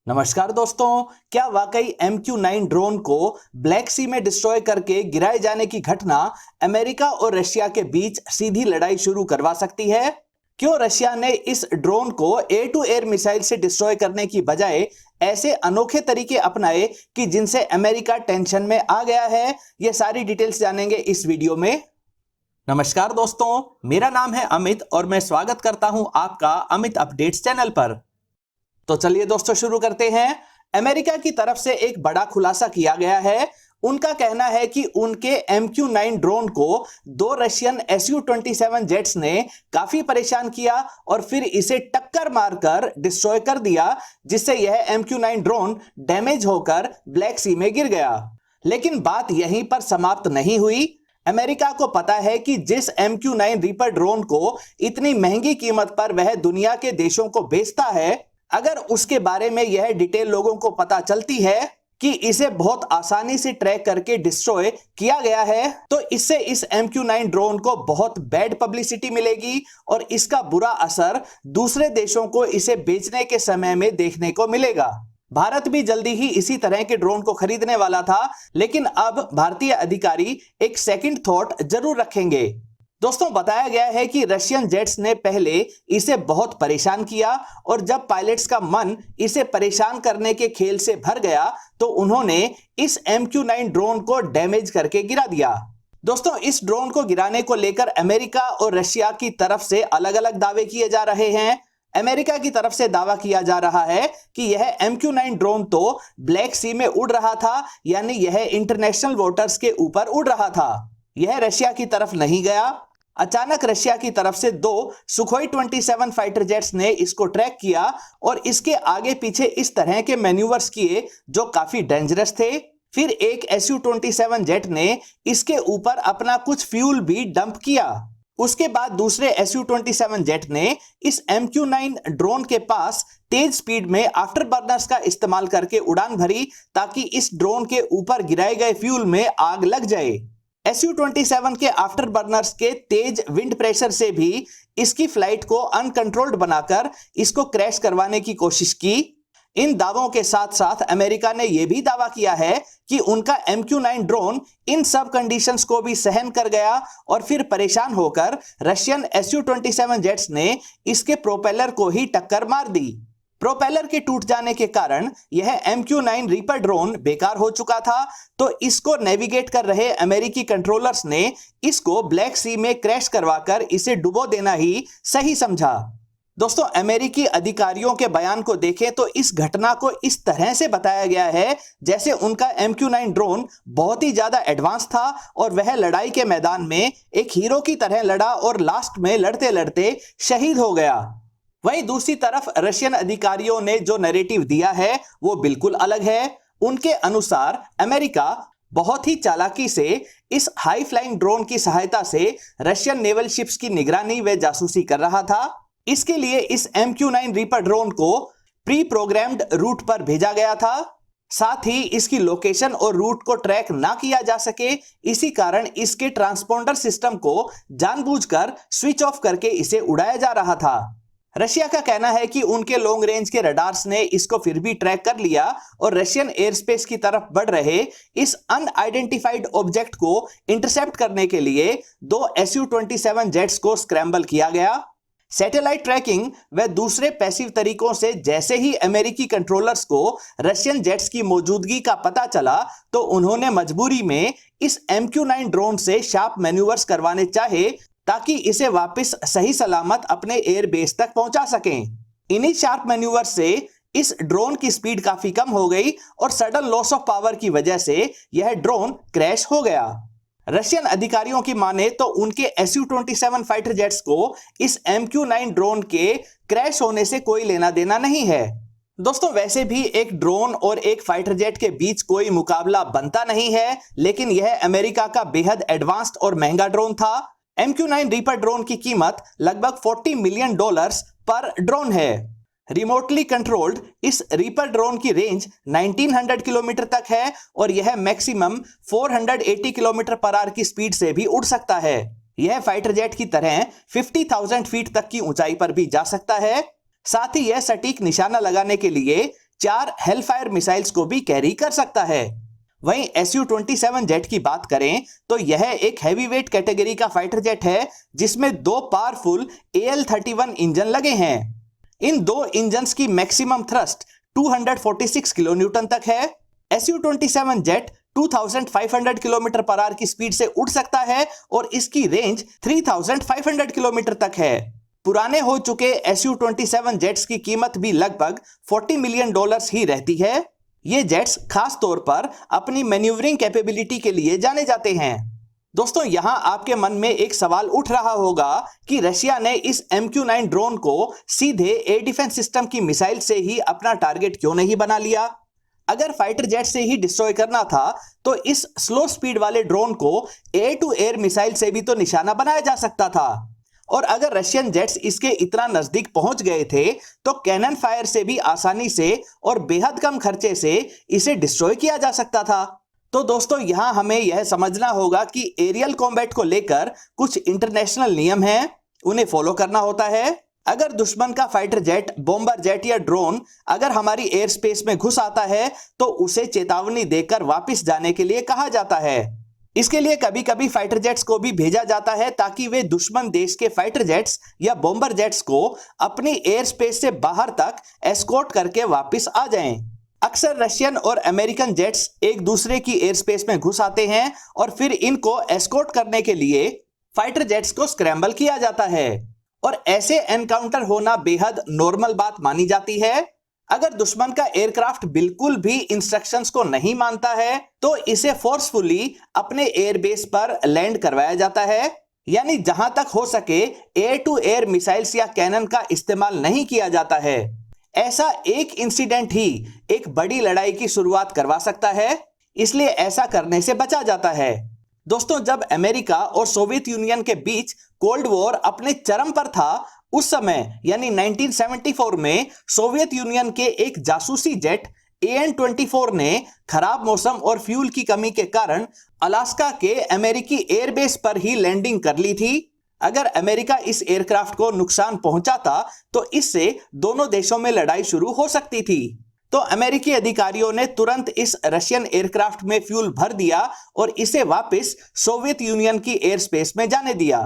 नमस्कार दोस्तों, क्या वाकई MQ-9 ड्रोन को ब्लैक सी में डिस्ट्रॉय करके गिराए जाने की घटना अमेरिका और रशिया के बीच सीधी लड़ाई शुरू करवा सकती है? क्यों रशिया ने इस ड्रोन को एयर टू एयर मिसाइल से डिस्ट्रॉय करने की बजाय ऐसे अनोखे तरीके अपनाए कि जिनसे अमेरिका टेंशन में आ गया है? ये सारी डिटेल्स जानेंगे इस वीडियो में। नमस्कार दोस्तों, मेरा नाम है अमित और मैं स्वागत करता हूं आपका अमित अपडेट्स चैनल पर। तो चलिए दोस्तों शुरू करते हैं। अमेरिका की तरफ से एक बड़ा खुलासा किया गया है। उनका कहना है कि उनके MQ-9 ड्रोन को दो रशियन Su-27 जेट्स ने काफी परेशान किया और फिर इसे टक्कर मारकर डिस्ट्रॉय कर दिया, जिससे यह MQ-9 ड्रोन डैमेज होकर ब्लैक सी में गिर गया। लेकिन बात यहीं पर समाप्त नहीं हुई। अमेरिका को पता है कि जिस MQ-9 रीपर ड्रोन को इतनी महंगी कीमत पर वह दुनिया के देशों को बेचता है, अगर उसके बारे में यह डिटेल लोगों को पता चलती है कि इसे बहुत आसानी से ट्रैक करके डिस्ट्रॉय किया गया है, तो इससे इस MQ-9 ड्रोन को बहुत बैड पब्लिसिटी मिलेगी और इसका बुरा असर दूसरे देशों को इसे बेचने के समय में देखने को मिलेगा। भारत भी जल्दी ही इसी तरह के ड्रोन को खरीदने वाला था, लेकिन अब भारतीय अधिकारी एक सेकंड थॉट जरूर रखेंगे। दोस्तों, बताया गया है कि रशियन जेट्स ने पहले इसे बहुत परेशान किया और जब पायलट्स का मन इसे परेशान करने के खेल से भर गया तो उन्होंने इस MQ-9 ड्रोन को डैमेज करके गिरा दिया। दोस्तों, इस ड्रोन को गिराने को लेकर अमेरिका और रशिया की तरफ से अलग अलग दावे किए जा रहे हैं। अमेरिका की तरफ से दावा किया जा रहा है कि यह MQ-9 ड्रोन तो ब्लैक सी में उड़ रहा था, यानी यह इंटरनेशनल वाटर्स के ऊपर उड़ रहा था। यह रशिया की तरफ नहीं गया। अचानक रशिया की तरफ से दो सुखोई 27 फाइटर जेट्स ने इसको ट्रैक किया और इसके आगे पीछे इस तरह के मैन्यूवर्स किए जो काफी डेंजरस थे। फिर एक Su-27 जेट ने इसके ऊपर अपना कुछ फ्यूल भी डंप किया। उसके बाद दूसरे Su-27 जेट ने इस MQ-9 ड्रोन के पास तेज स्पीड में आफ्टर बर्नर्स का इस्तेमाल करके उड़ान भरी, ताकि इस ड्रोन के ऊपर गिराए गए फ्यूल में आग लग जाए। Su-27 के आफ्टर बर्नर्स के तेज विंड प्रेशर से भी इसकी फ्लाइट को अनकंट्रोल्ड बनाकर इसको क्रैश करवाने की कोशिश की। इन दावों के साथ साथ अमेरिका ने यह भी दावा किया है कि उनका MQ-9 ड्रोन इन सब कंडीशंस को भी सहन कर गया और फिर परेशान होकर रशियन Su-27 जेट्स ने इसके प्रोपेलर को ही टक्कर मार दी। प्रोपेलर के टूट जाने के कारण यह MQ-9 रीपर ड्रोन बेकार हो चुका था, तो इसको नेविगेट कर रहे अमेरिकी कंट्रोलर्स ने इसको ब्लैक सी में क्रैश करवाकर इसे डुबो देना ही सही समझा। दोस्तों, अमेरिकी अधिकारियों के बयान को देखें तो इस घटना को इस तरह से बताया गया है जैसे उनका MQ-9 ड्रोन बहुत ही ज्यादा एडवांस था और वह लड़ाई के मैदान में एक हीरो की तरह लड़ा और लास्ट में लड़ते लड़ते शहीद हो गया। वहीं दूसरी तरफ रशियन अधिकारियों ने जो नैरेटिव दिया है वो बिल्कुल अलग है। उनके अनुसार अमेरिका बहुत ही चालाकी से इस हाई फ्लाइंग ड्रोन की सहायता से रशियन नेवल शिप्स की निगरानी व जासूसी कर रहा था। इसके लिए इस MQ-9 रीपर ड्रोन को प्री प्रोग्राम्ड रूट पर भेजा गया था। साथ ही इसकी लोकेशन और रूट को ट्रैक ना किया जा सके, इसी कारण इसके ट्रांसपोंडर सिस्टम को जानबूझकर स्विच ऑफ करके इसे उड़ाया जा रहा था। रशिया का कहना है कि उनके लॉन्ग रेंज के रडार्स ने इसको फिर भी ट्रैक कर लिया और रशियन एयर स्पेस की तरफ बढ़ रहे इस अनआइडेंटिफाइड ऑब्जेक्ट को इंटरसेप्ट करने के लिए दो Su-27 जेट्स को स्क्रैम्बल किया गया। सैटेलाइट ट्रैकिंग व दूसरे पैसिव तरीकों से जैसे ही अमेरिकी कंट्रोलर्स को रशियन जेट्स की मौजूदगी का पता चला, तो उन्होंने मजबूरी में इस MQ-9 ड्रोन से शार्प मैन्यूवर्स करवाने चाहे ताकि इसे वापस सही सलामत अपने एयर बेस तक पहुंचा सकें। इन्हीं शार्प मैन्यूवर से इस ड्रोन की स्पीड काफी कम हो गई और सडन लॉस ऑफ पावर की वजह से यह ड्रोन क्रैश हो गया। रशियन अधिकारियों की माने तो उनके Su-27 फाइटर जेट्स को इस MQ-9 ड्रोन के क्रैश होने से कोई लेना देना नहीं है। दोस्तों, वैसे भी एक ड्रोन और एक फाइटर जेट के बीच कोई मुकाबला बनता नहीं है, लेकिन यह अमेरिका का बेहद एडवांस्ड और महंगा ड्रोन था। MQ-9 रीपर ड्रोन की कीमत लगभग $40 मिलियन पर ड्रोन है। रिमोटली कंट्रोल्ड इस रीपर ड्रोन की रेंज 1900 किलोमीटर तक है और यह मैक्सिमम 480 किलोमीटर पर आवर की स्पीड से भी उड़ सकता है। यह फाइटर जेट की तरह 50,000 फीट तक की ऊंचाई पर भी जा सकता है। साथ ही यह सटीक निशाना लगाने के लिए 4 हेलफायर मिसाइल्स को भी कैरी कर सकता है। वहीं Su-27 जेट की बात करें तो यह एक हैवीवेट कैटेगरी का फाइटर जेट है जिसमें 2 पावरफुल AL-31 इंजन लगे हैं। इन 2 इंजन्स की मैक्सिमम थ्रस्ट 246 किलोन्यूटन तक है। Su-27 jet 2500 kilometre per hour की स्पीड से उड़ सकता है और इसकी रेंज 3500 किलोमीटर तक है। पुराने हो चुके Su-27 जेट्स की कीमत भी लगभग $40 मिलियन ही रहती है। ये जेट्स खास तौर पर अपनी मैन्यूवरिंग कैपेबिलिटी के लिए जाने जाते हैं। दोस्तों, यहां आपके मन में एक सवाल उठ रहा होगा कि रशिया ने इस MQ-9 ड्रोन को सीधे एयर डिफेंस सिस्टम की मिसाइल से ही अपना टारगेट क्यों नहीं बना लिया? अगर फाइटर जेट से ही डिस्ट्रॉय करना था तो इस स्लो स्पीड वाले ड्रोन को एयर टू एयर मिसाइल से भी तो निशाना बनाया जा सकता था। और अगर रशियन जेट्स इसके इतना नजदीक पहुंच गए थे तो कैनन फायर से भी आसानी से और बेहद कम खर्चे से इसे डिस्ट्रॉय किया जा सकता था। तो दोस्तों, यहां हमें यह समझना होगा कि एरियल कॉम्बैट को लेकर कुछ इंटरनेशनल नियम हैं, उन्हें फॉलो करना होता है। अगर दुश्मन का फाइटर जेट, बॉम्बर जेट या ड्रोन अगर हमारी एयर स्पेस में घुस आता है तो उसे चेतावनी देकर वापस जाने के लिए कहा जाता है। इसके लिए कभी कभी फाइटर जेट्स को भी भेजा जाता है ताकि वे दुश्मन देश के फाइटर जेट्स या बॉम्बर जेट्स को अपनी एयर स्पेस से बाहर तक एस्कॉर्ट करके वापस आ जाएं। अक्सर रशियन और अमेरिकन जेट्स एक दूसरे की एयर स्पेस में घुस आते हैं और फिर इनको एस्कॉर्ट करने के लिए फाइटर जेट्स को स्क्रैम्बल किया जाता है और ऐसे एनकाउंटर होना बेहद नॉर्मल बात मानी जाती है। अगर दुश्मन का एयरक्राफ्ट बिल्कुल भी इंस्ट्रक्शंस को नहीं मानता है तो इसे फोर्सफुली अपने एयरबेस पर लैंड करवाया जाता है, यानी जहां तक हो सके एयर टू एयर मिसाइल्स या कैनन का इस्तेमाल नहीं किया जाता है। ऐसा एक इंसिडेंट ही एक बड़ी लड़ाई की शुरुआत करवा सकता है, इसलिए ऐसा करने से बचा जाता है। दोस्तों, जब अमेरिका और सोवियत यूनियन के बीच कोल्ड वॉर अपने चरम पर था, उस समय यानी 1974 में सोवियत यूनियन के एक जासूसी जेट AN-24 ने खराब मौसम और फ्यूल की कमी के कारण अलास्का के अमेरिकी एयरबेस पर ही लैंडिंग कर ली थी। अगर अमेरिका इस एयरक्राफ्ट को नुकसान पहुंचाता तो इससे दोनों देशों में लड़ाई शुरू हो सकती थी। तो अमेरिकी अधिकारियों ने तुरंत इस रशियन एयरक्राफ्ट में फ्यूल भर दिया और इसे वापस सोवियत यूनियन की एयर स्पेस में जाने दिया।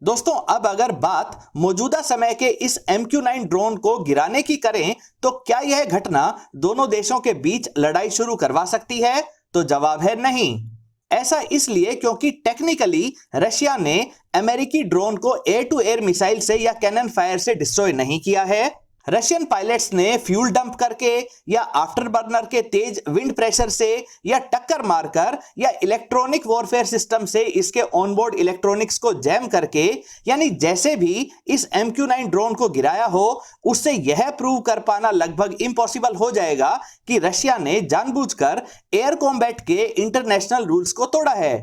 दोस्तों, अब अगर बात मौजूदा समय के इस MQ-9 ड्रोन को गिराने की करें तो क्या यह घटना दोनों देशों के बीच लड़ाई शुरू करवा सकती है? तो जवाब है नहीं। ऐसा इसलिए क्योंकि टेक्निकली रशिया ने अमेरिकी ड्रोन को एयर टू एयर मिसाइल से या कैनन फायर से डिस्ट्रॉय नहीं किया है। रशियन पायलट्स ने फ्यूल डंप करके या आफ्टर बर्नर के तेज विंड प्रेशर से या टक्कर मारकर या इलेक्ट्रॉनिक वॉरफेयर सिस्टम से इसके ऑनबोर्ड इलेक्ट्रॉनिक्स को जैम करके, यानी जैसे भी इस MQ-9 ड्रोन को गिराया हो, उससे यह प्रूव कर पाना लगभग इम्पॉसिबल हो जाएगा कि रशिया ने जानबूझकर एयर कॉम्बैट के इंटरनेशनल रूल्स को तोड़ा है।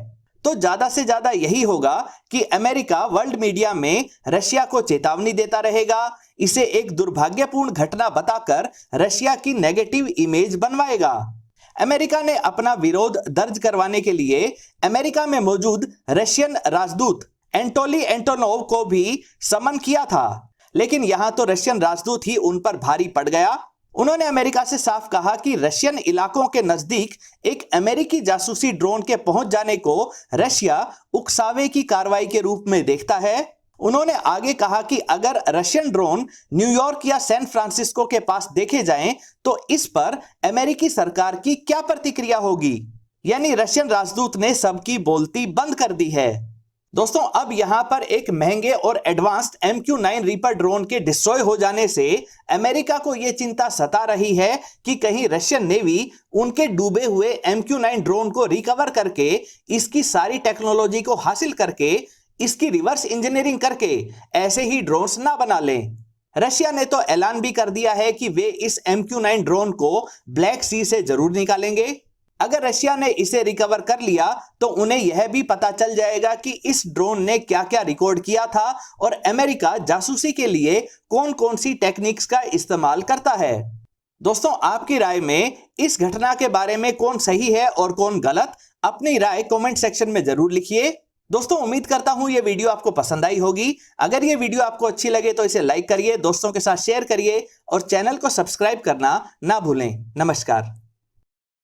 तो ज्यादा से ज्यादा यही होगा कि अमेरिका वर्ल्ड मीडिया में रशिया को चेतावनी देता रहेगा, इसे एक दुर्भाग्यपूर्ण घटना बताकर रशिया की नेगेटिव इमेज बनवाएगा। अमेरिका ने अपना विरोध दर्ज करवाने के लिए अमेरिका में मौजूद रशियन राजदूत एंटोली एंटोनोव को भी समन किया था, लेकिन यहां तो रशियन राजदूत ही उन पर भारी पड़ गया। उन्होंने अमेरिका से साफ कहा कि रशियन इलाकों के नजदीक एक अमेरिकी जासूसी ड्रोन के पहुंच जाने को रशिया उकसावे की कार्रवाई के रूप में देखता है। उन्होंने आगे कहा कि अगर रशियन ड्रोन न्यूयॉर्क या सैन फ्रांसिस्को के पास देखे जाएं तो इस पर अमेरिकी सरकार की क्या प्रतिक्रिया होगी। यानी रशियन राजदूत ने सबकी बोलती बंद कर दी है। दोस्तों, अब यहां पर एक महंगे और एडवांस्ड MQ-9 रीपर ड्रोन के डिस्ट्रॉय हो जाने से अमेरिका को यह चिंता सता रही है कि कहीं रशियन नेवी उनके डूबे हुए MQ-9 ड्रोन को रिकवर करके, इसकी सारी टेक्नोलॉजी को हासिल करके, इसकी रिवर्स इंजीनियरिंग करके ऐसे ही ड्रोन्स ना बना लें। रशिया ने तो ऐलान भी कर दिया है कि वे इस MQ-9 ड्रोन को ब्लैक सी से जरूर निकालेंगे। अगर रशिया ने इसे रिकवर कर लिया तो उन्हें यह भी पता चल जाएगा कि इस ड्रोन ने क्या क्या रिकॉर्ड किया था और अमेरिका जासूसी के लिए कौन कौन सी टेक्निक्स का इस्तेमाल करता है। दोस्तों, आपकी राय में इस घटना के बारे में कौन सही है और कौन गलत, अपनी राय कमेंट सेक्शन में जरूर लिखिए। दोस्तों उम्मीद करता हूं ये वीडियो आपको पसंद आई होगी। अगर ये वीडियो आपको अच्छी लगे तो इसे लाइक करिए, दोस्तों के साथ शेयर करिए और चैनल को सब्सक्राइब करना ना भूलें। नमस्कार।